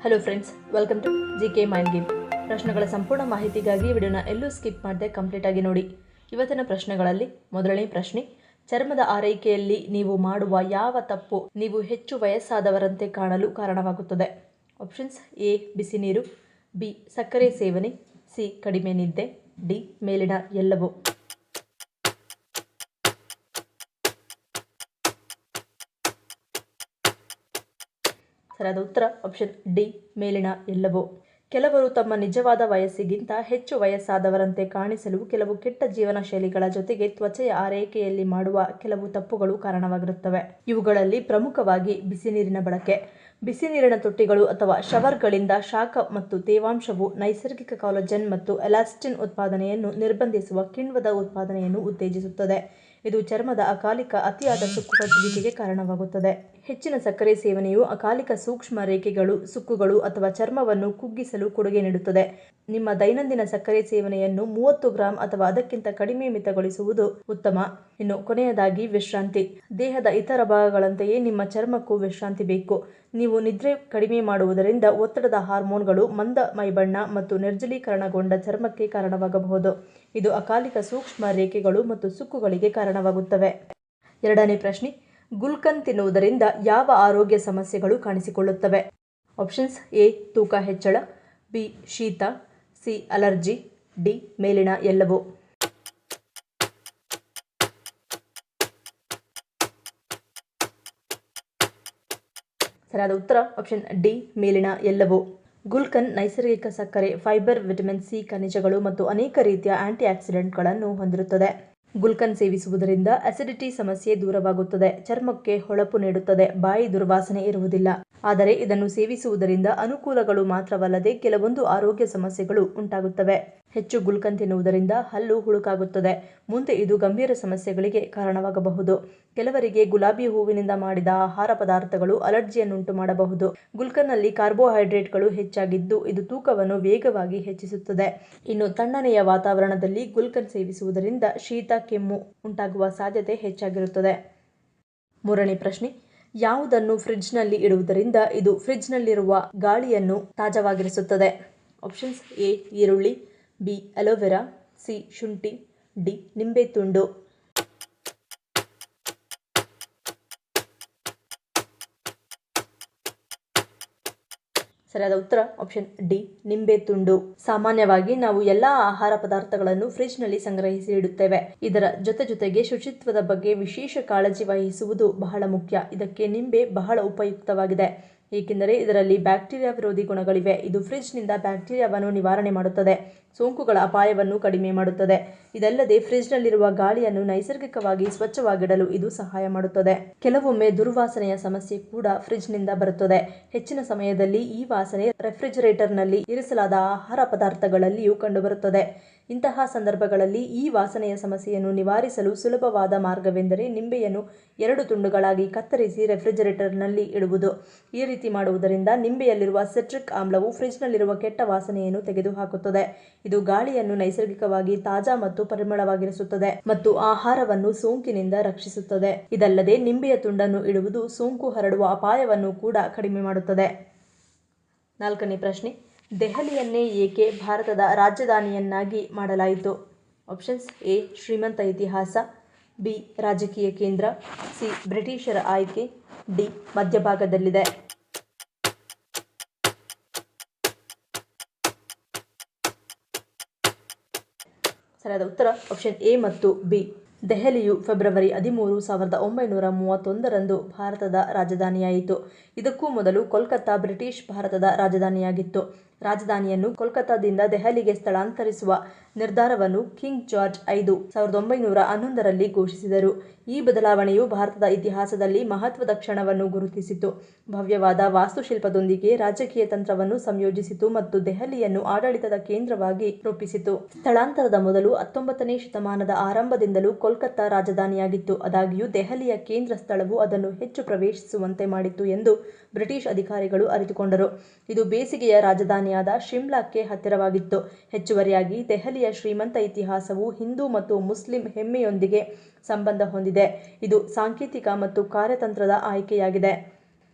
Hello friends, welcome to GK mind game. ಪ್ರಶ್ನೆಗಳ ಸಂಪೂರ್ಣ ಮಾಹಿತಿಗಾಗಿ ವಿಡಿಯೋನ ಎಲ್ಲೂ ಸ್ಕಿಪ್ ಮಾಡದೆ ಕಂಪ್ಲೀಟ್ ಆಗಿ ನೋಡಿ. ಇವತ್ತಿನ ಪ್ರಶ್ನೆಗಳಲ್ಲಿ ಮೊದಲನೇ ಪ್ರಶ್ನೆ, ಚರ್ಮದ ಆರೈಕೆಯಲ್ಲಿ ನೀವು ಮಾಡುವ ಯಾವ ತಪ್ಪು ನೀವು ಹೆಚ್ಚು ವಯಸ್ಸಾದವರಂತೆ ಕಾಣಲು ಕಾರಣವಾಗುತ್ತದೆ? ಆಪ್ಷನ್ಸ್: ಎ ಬಿಸಿ ನೀರು, ಬಿ ಸಕ್ಕರೆ ಸೇವನೆ, ಸಿ ಕಡಿಮೆ ನಿದ್ದೆ, ಡಿ ಮೇಲಿನ ಎಲ್ಲವೂ. ಸರಿಯಾದ ಉತ್ತರ ಆಪ್ಷನ್ ಡಿ ಮೇಲಿನ ಎಲ್ಲವೂ. ಕೆಲವರು ತಮ್ಮ ನಿಜವಾದ ವಯಸ್ಸಿಗಿಂತ ಹೆಚ್ಚು ವಯಸ್ಸಾದವರಂತೆ ಕಾಣಿಸಲು ಕೆಲವು ಕೆಟ್ಟ ಜೀವನ ಶೈಲಿಗಳ ಜೊತೆಗೆ ತ್ವಚೆಯ ಆರೈಕೆಯಲ್ಲಿ ಮಾಡುವ ಕೆಲವು ತಪ್ಪುಗಳು ಕಾರಣವಾಗಿರುತ್ತವೆ. ಇವುಗಳಲ್ಲಿ ಪ್ರಮುಖವಾಗಿ ಬಿಸಿ ನೀರಿನ ಬಳಕೆ. ಬಿಸಿ ನೀರಿನ ತೊಟ್ಟಿಗಳು ಅಥವಾ ಶವರ್ಗಳಿಂದ ಶಾಖ ಮತ್ತು ತೇವಾಂಶವು ನೈಸರ್ಗಿಕ ಕಾಲಜನ್ ಮತ್ತು ಎಲಾಸ್ಟಿನ್ ಉತ್ಪಾದನೆಯನ್ನು ನಿರ್ಬಂಧಿಸುವ ಕಿಣ್ವದ ಉತ್ಪಾದನೆಯನ್ನು ಉತ್ತೇಜಿಸುತ್ತದೆ. ಇದು ಚರ್ಮದ ಅಕಾಲಿಕ ಅತಿಯಾದ ಸುಕ್ಕುಗಟ್ಟುವಿಕೆಗೆ ಕಾರಣವಾಗುತ್ತದೆ. ಹೆಚ್ಚಿನ ಸಕ್ಕರೆ ಸೇವನೆಯು ಅಕಾಲಿಕ ಸೂಕ್ಷ್ಮ ರೇಖೆಗಳು, ಸುಕ್ಕುಗಳು ಅಥವಾ ಚರ್ಮವನ್ನು ಕುಗ್ಗಿಸಲು ಕೊಡುಗೆ ನೀಡುತ್ತದೆ. ನಿಮ್ಮ ದೈನಂದಿನ ಸಕ್ಕರೆ ಸೇವನೆಯನ್ನು 30 ಗ್ರಾಂ ಅಥವಾ ಅದಕ್ಕಿಂತ ಕಡಿಮೆ ಮಿತಗೊಳಿಸುವುದು ಉತ್ತಮ. ಇನ್ನು ಕೊನೆಯದಾಗಿ ವಿಶ್ರಾಂತಿ. ದೇಹದ ಇತರ ಭಾಗಗಳಂತೆಯೇ ನಿಮ್ಮ ಚರ್ಮಕ್ಕೂ ವಿಶ್ರಾಂತಿ ಬೇಕು. ನೀವು ನಿದ್ರೆ ಕಡಿಮೆ ಮಾಡುವುದರಿಂದ ಒತ್ತಡದ ಹಾರ್ಮೋನ್ಗಳು, ಮಂದ ಮೈಬಣ್ಣ ಮತ್ತು ನಿರ್ಜಲೀಕರಣಗೊಂಡ ಚರ್ಮಕ್ಕೆ ಕಾರಣವಾಗಬಹುದು. ಇದು ಅಕಾಲಿಕ ಸೂಕ್ಷ್ಮ ರೇಖೆಗಳು ಮತ್ತು ಸುಕ್ಕುಗಳಿಗೆ ಕಾರಣವಾಗುತ್ತವೆ. ಎರಡನೇ ಪ್ರಶ್ನೆ, ಗುಲ್ಕನ್ ತಿನ್ನುವುದರಿಂದ ಯಾವ ಆರೋಗ್ಯ ಸಮಸ್ಯೆಗಳು ಕಾಣಿಸಿಕೊಳ್ಳುತ್ತವೆ? ಆಪ್ಷನ್ಸ್: ಎ ತೂಕ ಹೆಚ್ಚಳ, ಬಿ ಶೀತ, ಸಿ ಅಲರ್ಜಿ, ಡಿ ಮೇಲಿನ ಎಲ್ಲವೂ. ಸರಿಯಾದ ಉತ್ತರ ಆಪ್ಷನ್ ಡಿ ಮೇಲಿನ ಎಲ್ಲವೂ. ಗುಲ್ಕನ್ ನೈಸರ್ಗಿಕ ಸಕ್ಕರೆ, ಫೈಬರ್, ವಿಟಮಿನ್ ಸಿ, ಖನಿಜಗಳು ಮತ್ತು ಅನೇಕ ರೀತಿಯ ಆಂಟಿ ಆಕ್ಸಿಡೆಂಟ್ಗಳನ್ನು ಹೊಂದಿರುತ್ತದೆ. ಗುಲ್ಕನ್ ಸೇವಿಸುವುದರಿಂದ ಅಸಿಡಿಟಿ ಸಮಸ್ಯೆ ದೂರವಾಗುತ್ತದೆ, ಚರ್ಮಕ್ಕೆ ಹೊಳಪು ನೀಡುತ್ತದೆ, ಬಾಯಿ ದುರ್ವಾಸನೆ ಇರುವುದಿಲ್ಲ. ಆದರೆ ಇದನ್ನು ಸೇವಿಸುವುದರಿಂದ ಅನುಕೂಲಗಳು ಮಾತ್ರವಲ್ಲದೆ ಕೆಲವೊಂದು ಆರೋಗ್ಯ ಸಮಸ್ಯೆಗಳು ಉಂಟಾಗುತ್ತವೆ. ಹೆಚ್ಚು ಗುಲ್ಕನ್ ತಿನ್ನುವುದರಿಂದ ಹಲ್ಲು ಹುಳುಕಾಗುತ್ತದೆ. ಮುಂದೆ ಇದು ಗಂಭೀರ ಸಮಸ್ಯೆಗಳಿಗೆ ಕಾರಣವಾಗಬಹುದು. ಕೆಲವರಿಗೆ ಗುಲಾಬಿ ಹೂವಿನಿಂದ ಮಾಡಿದ ಆಹಾರ ಪದಾರ್ಥಗಳು ಅಲರ್ಜಿಯನ್ನುಂಟು ಮಾಡಬಹುದು. ಗುಲ್ಕನ್ನಲ್ಲಿ ಕಾರ್ಬೋಹೈಡ್ರೇಟ್ಗಳು ಹೆಚ್ಚಾಗಿದ್ದು ಇದು ತೂಕವನ್ನು ವೇಗವಾಗಿ ಹೆಚ್ಚಿಸುತ್ತದೆ. ಇನ್ನು ತಣ್ಣನೆಯ ವಾತಾವರಣದಲ್ಲಿ ಗುಲ್ಕನ್ ಸೇವಿಸುವುದರಿಂದ ಶೀತ, ಕೆಮ್ಮು ಉಂಟಾಗುವ ಸಾಧ್ಯತೆ ಹೆಚ್ಚಾಗಿರುತ್ತದೆ. ಮೂರನೇ ಪ್ರಶ್ನೆ, ಯಾವುದನ್ನು ಫ್ರಿಡ್ಜ್ನಲ್ಲಿ ಇಡುವುದರಿಂದ ಇದು ಫ್ರಿಡ್ಜ್ನಲ್ಲಿರುವ ಗಾಳಿಯನ್ನು ತಾಜಾವಾಗಿರಿಸುತ್ತದೆ? ಆಪ್ಷನ್ಸ್: ಎ ಈರುಳ್ಳಿ, ಬಿ ಅಲೋವೆರಾ, ಸಿ ಶುಂಠಿ, ಡಿ ನಿಂಬೆ ತುಂಡು. ಸರಿಯಾದ ಉತ್ತರ ಆಪ್ಷನ್ ಡಿ ನಿಂಬೆ ತುಂಡು. ಸಾಮಾನ್ಯವಾಗಿ ನಾವು ಎಲ್ಲಾ ಆಹಾರ ಪದಾರ್ಥಗಳನ್ನು ಫ್ರಿಡ್ಜ್ನಲ್ಲಿ ಸಂಗ್ರಹಿಸಿ ಇಡುತ್ತೇವೆ. ಇದರ ಜೊತೆಗೆ ಶುಚಿತ್ವದ ಬಗ್ಗೆ ವಿಶೇಷ ಕಾಳಜಿ ವಹಿಸುವುದು ಬಹಳ ಮುಖ್ಯ. ಇದಕ್ಕೆ ನಿಂಬೆ ಬಹಳ ಉಪಯುಕ್ತವಾಗಿದೆ, ಏಕೆಂದರೆ ಇದರಲ್ಲಿ ಬ್ಯಾಕ್ಟೀರಿಯಾ ವಿರೋಧಿ ಗುಣಗಳಿವೆ. ಇದು ಫ್ರಿಡ್ಜ್ನಿಂದ ಬ್ಯಾಕ್ಟೀರಿಯಾವನ್ನು ನಿವಾರಣೆ ಮಾಡುತ್ತದೆ, ಸೋಂಕುಗಳ ಅಪಾಯವನ್ನು ಕಡಿಮೆ ಮಾಡುತ್ತದೆ. ಇದಲ್ಲದೆ ಫ್ರಿಡ್ಜ್ನಲ್ಲಿರುವ ಗಾಳಿಯನ್ನು ನೈಸರ್ಗಿಕವಾಗಿ ಸ್ವಚ್ಛವಾಗಿಡಲು ಇದು ಸಹಾಯ ಮಾಡುತ್ತದೆ. ಕೆಲವೊಮ್ಮೆ ದುರ್ವಾಸನೆಯ ಸಮಸ್ಯೆ ಕೂಡ ಫ್ರಿಡ್ಜ್ನಿಂದ ಬರುತ್ತದೆ. ಹೆಚ್ಚಿನ ಸಮಯದಲ್ಲಿ ಈ ವಾಸನೆ ರೆಫ್ರಿಜರೇಟರ್ನಲ್ಲಿ ಇರಿಸಲಾದ ಆಹಾರ ಪದಾರ್ಥಗಳಲ್ಲಿಯೂ ಕಂಡುಬರುತ್ತದೆ. ಇಂತಹ ಸಂದರ್ಭಗಳಲ್ಲಿ ಈ ವಾಸನೆಯ ಸಮಸ್ಯೆಯನ್ನು ನಿವಾರಿಸಲು ಸುಲಭವಾದ ಮಾರ್ಗವೆಂದರೆ ನಿಂಬೆಯನ್ನು 2 ತುಂಡುಗಳಾಗಿ ಕತ್ತರಿಸಿ ರೆಫ್ರಿಜರೇಟರ್ನಲ್ಲಿ ಇಡುವುದು. ಈ ರೀತಿ ಮಾಡುವುದರಿಂದ ನಿಂಬೆಯಲ್ಲಿರುವ ಸಿಟ್ರಿಕ್ ಆಮ್ಲವು ಫ್ರಿಡ್ಜ್ನಲ್ಲಿರುವ ಕೆಟ್ಟ ವಾಸನೆಯನ್ನು ತೆಗೆದುಹಾಕುತ್ತದೆ. ಇದು ಗಾಳಿಯನ್ನು ನೈಸರ್ಗಿಕವಾಗಿ ತಾಜಾ ಮತ್ತು ಪರಿಮಳವಾಗಿರಿಸುತ್ತದೆ ಮತ್ತು ಆಹಾರವನ್ನು ಸೋಂಕಿನಿಂದ ರಕ್ಷಿಸುತ್ತದೆ. ಇದಲ್ಲದೆ ನಿಂಬೆಯ ತುಂಡನ್ನು ಇಡುವುದು ಸೋಂಕು ಹರಡುವ ಅಪಾಯವನ್ನು ಕೂಡ ಕಡಿಮೆ ಮಾಡುತ್ತದೆ. ನಾಲ್ಕನೇ ಪ್ರಶ್ನೆ, ದೆಹಲಿಯನ್ನೇ ಏಕೆ ಭಾರತದ ರಾಜಧಾನಿಯನ್ನಾಗಿ ಮಾಡಲಾಯಿತು? ಆಪ್ಷನ್ಸ್: ಎ ಶ್ರೀಮಂತ ಇತಿಹಾಸ, ಬಿ ರಾಜಕೀಯ ಕೇಂದ್ರ, ಸಿ ಬ್ರಿಟಿಷರ ಆಯ್ಕೆ, ಡಿ ಮಧ್ಯಭಾಗದಲ್ಲಿದೆ. ಸರಿಯಾದ ಉತ್ತರ ಆಪ್ಷನ್ ಎ ಮತ್ತು ಬಿ. ದೆಹಲಿಯು ಫೆಬ್ರವರಿ 13, 1931ರಂದು ಭಾರತದ ರಾಜಧಾನಿಯಾಯಿತು. ಇದಕ್ಕೂ ಮೊದಲು ಕೋಲ್ಕತ್ತಾ ಬ್ರಿಟಿಷ್ ಭಾರತದ ರಾಜಧಾನಿಯಾಗಿತ್ತು. ರಾಜಧಾನಿಯನ್ನು ಕೋಲ್ಕತ್ತಾದಿಂದ ದೆಹಲಿಗೆ ಸ್ಥಳಾಂತರಿಸುವ ನಿರ್ಧಾರವನ್ನು ಕಿಂಗ್ ಜಾರ್ಜ್ 5 1911ರಲ್ಲಿ ಘೋಷಿಸಿದರು. ಈ ಬದಲಾವಣೆಯು ಭಾರತದ ಇತಿಹಾಸದಲ್ಲಿ ಮಹತ್ವದ ಕ್ಷಣವನ್ನು ಗುರುತಿಸಿತು. ಭವ್ಯವಾದ ವಾಸ್ತುಶಿಲ್ಪದೊಂದಿಗೆ ರಾಜಕೀಯ ತಂತ್ರವನ್ನು ಸಂಯೋಜಿಸಿತು ಮತ್ತು ದೆಹಲಿಯನ್ನು ಆಡಳಿತದ ಕೇಂದ್ರವಾಗಿ ರೂಪಿಸಿತು. ಸ್ಥಳಾಂತರದ ಮೊದಲು 19ನೇ ಶತಮಾನದ ಆರಂಭದಿಂದಲೂ ಕೋಲ್ಕತ್ತಾ ರಾಜಧಾನಿಯಾಗಿತ್ತು. ಆದಾಗ್ಯೂ ದೆಹಲಿಯ ಕೇಂದ್ರ ಸ್ಥಳವು ಅದನ್ನು ಹೆಚ್ಚು ಪ್ರವೇಶಿಸುವಂತೆ ಮಾಡಿತು ಎಂದು ಬ್ರಿಟಿಷ್ ಅಧಿಕಾರಿಗಳು ಅರಿತುಕೊಂಡರು. ಇದು ಬೇಸಿಗೆಯ ರಾಜಧಾನಿಯಾದ ಶಿಮ್ಲಾಕ್ಕೆ ಹತ್ತಿರವಾಗಿತ್ತು. ಹೆಚ್ಚುವರಿಯಾಗಿ ದೆಹಲಿಯ ಶ್ರೀಮಂತ ಇತಿಹಾಸವು ಹಿಂದೂ ಮತ್ತು ಮುಸ್ಲಿಂ ಹೆಮ್ಮೆಯೊಂದಿಗೆ ಸಂಬಂಧ ಹೊಂದಿದೆ. ಇದು ಸಾಂಕೇತಿಕ ಮತ್ತು ಕಾರ್ಯತಂತ್ರದ ಆಯ್ಕೆಯಾಗಿದೆ.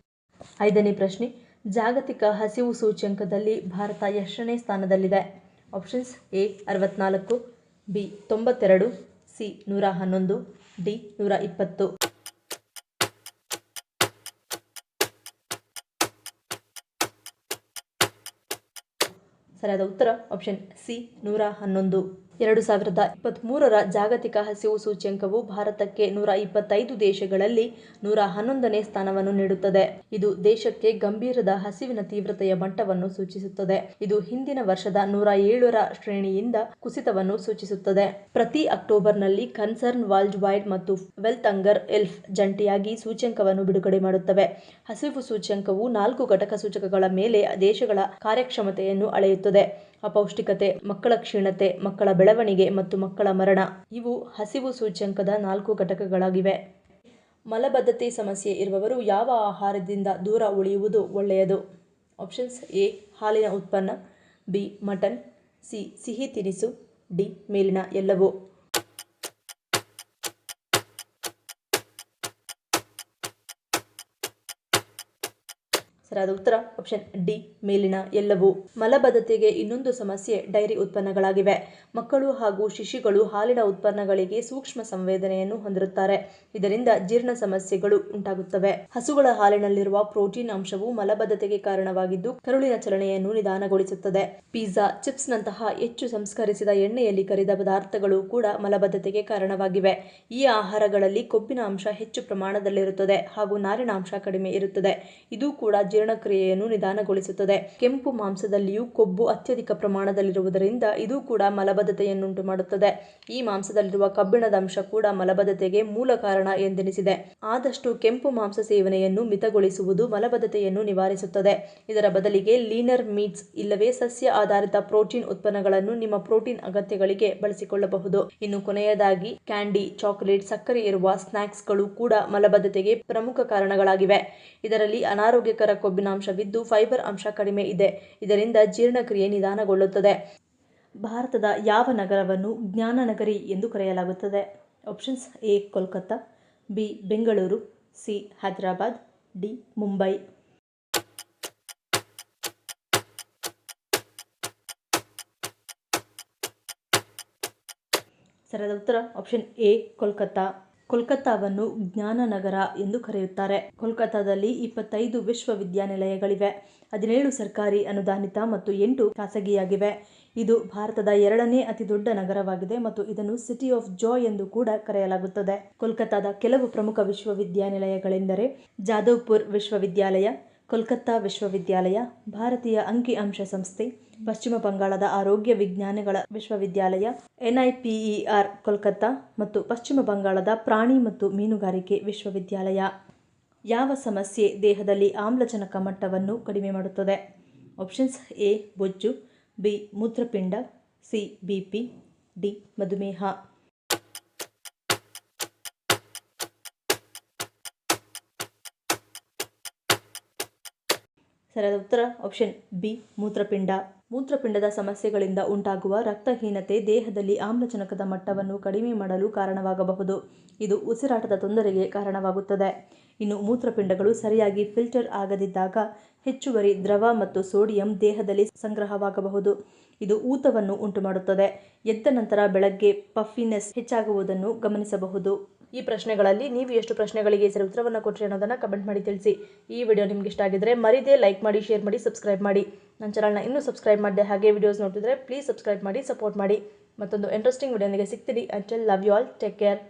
ಐದನೇ ಪ್ರಶ್ನೆ, ಜಾಗತಿಕ ಹಸಿವು ಸೂಚ್ಯಂಕದಲ್ಲಿ ಭಾರತ ಎಷ್ಟನೇ ಸ್ಥಾನದಲ್ಲಿದೆ? Options: A 64, B 92, C 111, D 120. ಸರಿಯಾದ ಉತ್ತರ ಆಪ್ಷನ್ ಸಿ 111. 2023ರ ಜಾಗತಿಕ ಹಸಿವು ಸೂಚ್ಯಂಕವು ಭಾರತಕ್ಕೆ 125 ದೇಶಗಳಲ್ಲಿ 111ನೇ ಸ್ಥಾನವನ್ನು ನೀಡುತ್ತದೆ. ಇದು ದೇಶಕ್ಕೆ ಗಂಭೀರದ ಹಸಿವಿನ ತೀವ್ರತೆಯ ಮಟ್ಟವನ್ನು ಸೂಚಿಸುತ್ತದೆ. ಇದು ಹಿಂದಿನ ವರ್ಷದ 107ರ ಶ್ರೇಣಿಯಿಂದ ಕುಸಿತವನ್ನು ಸೂಚಿಸುತ್ತದೆ. ಪ್ರತಿ ಅಕ್ಟೋಬರ್ನಲ್ಲಿ ಕನ್ಸರ್ನ್ ವರ್ಲ್ಡ್ ವೈಡ್ ಮತ್ತು ವೆಲ್ತ್ ಹಂಗರ್ ಎಲ್ಫ್ ಜಂಟಿಯಾಗಿ ಸೂಚ್ಯಂಕವನ್ನು ಬಿಡುಗಡೆ ಮಾಡುತ್ತವೆ. ಹಸಿವು ಸೂಚ್ಯಂಕವು 4 ಘಟಕ ಸೂಚಕಗಳ ಮೇಲೆ ದೇಶಗಳ ಕಾರ್ಯಕ್ಷಮತೆಯನ್ನು ಅಳೆಯುತ್ತದೆ: ಅಪೌಷ್ಟಿಕತೆ, ಮಕ್ಕಳ ಕ್ಷೀಣತೆ, ಮಕ್ಕಳ ಬೆಳವಣಿಗೆ ಮತ್ತು ಮಕ್ಕಳ ಮರಣ. ಇವು ಹಸಿವು ಸೂಚ್ಯಂಕದ 4 ಘಟಕಗಳಾಗಿವೆ. ಮಲಬದ್ಧತೆ ಸಮಸ್ಯೆ ಇರುವವರು ಯಾವ ಆಹಾರದಿಂದ ದೂರ ಉಳಿಯುವುದು ಒಳ್ಳೆಯದು? ಆಪ್ಷನ್ಸ್: ಎ ಹಾಲಿನ ಉತ್ಪನ್ನ, ಬಿ ಮಟನ್, ಸಿ ಸಿಹಿ ತಿನಿಸು, ಡಿ ಮೇಲಿನ ಎಲ್ಲವೂ. ಸರಿಯಾದ ಉತ್ತರ ಆಪ್ಷನ್ ಡಿ ಮೇಲಿನ ಎಲ್ಲವೂ. ಮಲಬದ್ಧತೆಗೆ ಇನ್ನೊಂದು ಸಮಸ್ಯೆ ಡೈರಿ ಉತ್ಪನ್ನಗಳಾಗಿವೆ. ಮಕ್ಕಳು ಹಾಗೂ ಶಿಶುಗಳು ಹಾಲಿನ ಉತ್ಪನ್ನಗಳಿಗೆ ಸೂಕ್ಷ್ಮ ಸಂವೇದನೆಯನ್ನು ಹೊಂದಿರುತ್ತಾರೆ. ಇದರಿಂದ ಜೀರ್ಣ ಸಮಸ್ಯೆಗಳು ಉಂಟಾಗುತ್ತವೆ. ಹಸುಗಳ ಹಾಲಿನಲ್ಲಿರುವ ಪ್ರೋಟೀನ್ ಅಂಶವು ಮಲಬದ್ಧತೆಗೆ ಕಾರಣವಾಗಿದ್ದು ಕರುಳಿನ ಚಲನೆಯನ್ನು ನಿಧಾನಗೊಳಿಸುತ್ತದೆ. ಪಿಜ್ಜಾ, ಚಿಪ್ಸ್ನಂತಹ ಹೆಚ್ಚು ಸಂಸ್ಕರಿಸಿದ ಎಣ್ಣೆಯಲ್ಲಿ ಕರಿದ ಪದಾರ್ಥಗಳು ಕೂಡ ಮಲಬದ್ಧತೆಗೆ ಕಾರಣವಾಗಿವೆ. ಈ ಆಹಾರಗಳಲ್ಲಿ ಕೊಬ್ಬಿನ ಅಂಶ ಹೆಚ್ಚು ಪ್ರಮಾಣದಲ್ಲಿರುತ್ತದೆ ಹಾಗೂ ನಾರಿನಾಂಶ ಕಡಿಮೆ ಇರುತ್ತದೆ. ಇದು ಕೂಡ ಜೀರ್ಣಕ್ರಿಯೆಯನ್ನು ನಿಧಾನಗೊಳಿಸುತ್ತದೆ. ಕೆಂಪು ಮಾಂಸದಲ್ಲಿಯೂ ಕೊಬ್ಬು ಅತ್ಯಧಿಕ ಪ್ರಮಾಣದಲ್ಲಿರುವುದರಿಂದ ಇದು ಕೂಡ ಮಲಬದ್ಧತೆಯನ್ನುಂಟು ಮಾಡುತ್ತದೆ. ಈ ಮಾಂಸದಲ್ಲಿರುವ ಕಬ್ಬಿಣದ ಅಂಶ ಕೂಡ ಮಲಬದ್ಧತೆಗೆ ಮೂಲ ಕಾರಣ ಎಂದೆನಿಸಿದೆ. ಆದಷ್ಟು ಕೆಂಪು ಮಾಂಸ ಸೇವನೆಯನ್ನು ಮಿತಗೊಳಿಸುವುದು ಮಲಬದ್ಧತೆಯನ್ನು ನಿವಾರಿಸುತ್ತದೆ. ಇದರ ಬದಲಿಗೆ ಲೀನರ್ ಮೀಟ್ಸ್ ಇಲ್ಲವೇ ಸಸ್ಯ ಆಧಾರಿತ ಪ್ರೋಟೀನ್ ಉತ್ಪನ್ನಗಳನ್ನು ನಿಮ್ಮ ಪ್ರೋಟೀನ್ ಅಗತ್ಯಗಳಿಗೆ ಬಳಸಿಕೊಳ್ಳಬಹುದು. ಇನ್ನು ಕೊನೆಯದಾಗಿ ಕ್ಯಾಂಡಿ, ಚಾಕೊಲೇಟ್, ಸಕ್ಕರೆ ಇರುವ ಸ್ನ್ಯಾಕ್ಸ್ಗಳು ಕೂಡ ಮಲಬದ್ಧತೆಗೆ ಪ್ರಮುಖ ಕಾರಣಗಳಾಗಿವೆ. ಇದರಲ್ಲಿ ಅನಾರೋಗ್ಯಕರ ಕೊಬ್ಬಿನಾಂಶವಿದ್ದು ಫೈಬರ್ ಅಂಶ ಕಡಿಮೆ ಇದೆ. ಇದರಿಂದ ಜೀರ್ಣಕ್ರಿಯೆ ನಿಧಾನಗೊಳ್ಳುತ್ತದೆ. ಭಾರತದ ಯಾವ ನಗರವನ್ನು ಜ್ಞಾನ ನಗರಿ ಎಂದು ಕರೆಯಲಾಗುತ್ತದೆ? Options: A Kolkata, B Bengaluru, C Hyderabad, D Mumbai. ಸರಿಯಾದ ಉತ್ತರ ಆಪ್ಷನ್ ಎ ಕೋಲ್ಕತ್ತಾ. ಕೋಲ್ಕತ್ತಾವನ್ನು ಜ್ಞಾನ ನಗರ ಎಂದು ಕರೆಯುತ್ತಾರೆ. ಕೋಲ್ಕತ್ತಾದಲ್ಲಿ 25 ವಿಶ್ವವಿದ್ಯಾನಿಲಯಗಳಿವೆ. 17 ಸರ್ಕಾರಿ ಅನುದಾನಿತ ಮತ್ತು 8 ಖಾಸಗಿಯಾಗಿವೆ. ಇದು ಭಾರತದ 2ನೇ ಅತಿದೊಡ್ಡ ನಗರವಾಗಿದೆ ಮತ್ತು ಇದನ್ನು ಸಿಟಿ ಆಫ್ ಜಾಯ್ ಎಂದು ಕೂಡ ಕರೆಯಲಾಗುತ್ತದೆ. ಕೋಲ್ಕತ್ತಾದ ಕೆಲವು ಪ್ರಮುಖ ವಿಶ್ವವಿದ್ಯಾನಿಲಯಗಳೆಂದರೆ ಜಾದವ್ಪುರ್ ವಿಶ್ವವಿದ್ಯಾಲಯ, ಕೋಲ್ಕತ್ತಾ ವಿಶ್ವವಿದ್ಯಾಲಯ, ಭಾರತೀಯ ಅಂಕಿಅಂಶ ಸಂಸ್ಥೆ, ಪಶ್ಚಿಮ ಬಂಗಾಳದ ಆರೋಗ್ಯ ವಿಜ್ಞಾನಗಳ ವಿಶ್ವವಿದ್ಯಾಲಯ, NIPER ಕೋಲ್ಕತ್ತಾ ಮತ್ತು ಪಶ್ಚಿಮ ಬಂಗಾಳದ ಪ್ರಾಣಿ ಮತ್ತು ಮೀನುಗಾರಿಕೆ ವಿಶ್ವವಿದ್ಯಾಲಯ. ಯಾವ ಸಮಸ್ಯೆ ದೇಹದಲ್ಲಿ ಆಮ್ಲಜನಕ ಮಟ್ಟವನ್ನು ಕಡಿಮೆ ಮಾಡುತ್ತದೆ? ಆಪ್ಷನ್ಸ್: ಎ ಬೊಜ್ಜು, ಬಿ ಮೂತ್ರಪಿಂಡ, ಸಿ BP, ಡಿ ಮಧುಮೇಹ. ಸರಿಯಾದ ಉತ್ತರ ಆಪ್ಷನ್ ಬಿ ಮೂತ್ರಪಿಂಡ. ಮೂತ್ರಪಿಂಡದ ಸಮಸ್ಯೆಗಳಿಂದ ಉಂಟಾಗುವ ರಕ್ತಹೀನತೆ ದೇಹದಲ್ಲಿ ಆಮ್ಲಜನಕದ ಮಟ್ಟವನ್ನು ಕಡಿಮೆ ಮಾಡಲು ಕಾರಣವಾಗಬಹುದು. ಇದು ಉಸಿರಾಟದ ತೊಂದರೆಗೆ ಕಾರಣವಾಗುತ್ತದೆ. ಇನ್ನು ಮೂತ್ರಪಿಂಡಗಳು ಸರಿಯಾಗಿ ಫಿಲ್ಟರ್ ಆಗದಿದ್ದಾಗ ಹೆಚ್ಚುವರಿ ದ್ರವ ಮತ್ತು ಸೋಡಿಯಂ ದೇಹದಲ್ಲಿ ಸಂಗ್ರಹವಾಗಬಹುದು. ಇದು ಊತವನ್ನು ಉಂಟುಮಾಡುತ್ತದೆ. ಎದ್ದ ನಂತರ ಬೆಳಗ್ಗೆ ಪಫಿನೆಸ್ ಹೆಚ್ಚಾಗುವುದನ್ನು ಗಮನಿಸಬಹುದು. ಈ ಪ್ರಶ್ನೆಗಳಲ್ಲಿ ನೀವು ಎಷ್ಟು ಪ್ರಶ್ನೆಗಳಿಗೆ ಸರಿ ಉತ್ತರವನ್ನು ಕೊಟ್ಟರೆ ಅನ್ನೋದನ್ನು ಕಮೆಂಟ್ ಮಾಡಿ ತಿಳಿಸಿ. ಈ ವಿಡಿಯೋ ನಿಮ್ಗೆ ಇಷ್ಟ ಆಗಿದ್ರೆ ಮರಿದೇ ಲೈಕ್ ಮಾಡಿ, ಶೇರ್ ಮಾಡಿ, ಸಬ್ಸ್ಕ್ರೈಬ್ ಮಾಡಿ. ನನ್ನ ಚಾನಲ್ನ ಇನ್ನೂ ಸಬ್ಸ್ಕ್ರೈಬ್ ಮಾಡಿದೆ ಹಾಗೆ ವಿಡಿಯೋಸ್ ನೋಡ್ತಿದ್ರೆ ಪ್ಲೀಸ್ ಸಬ್ಸ್ಕ್ರೈಬ್ ಮಾಡಿ, ಸಪೋರ್ಟ್ ಮಾಡಿ. ಮತ್ತೊಂದು ಇಂಟ್ರೆಸ್ಟಿಂಗ್ ವಿಡಿಯೋನಿಗೆ ಸಿಗ್ತೀನಿ. Until love you all, take care.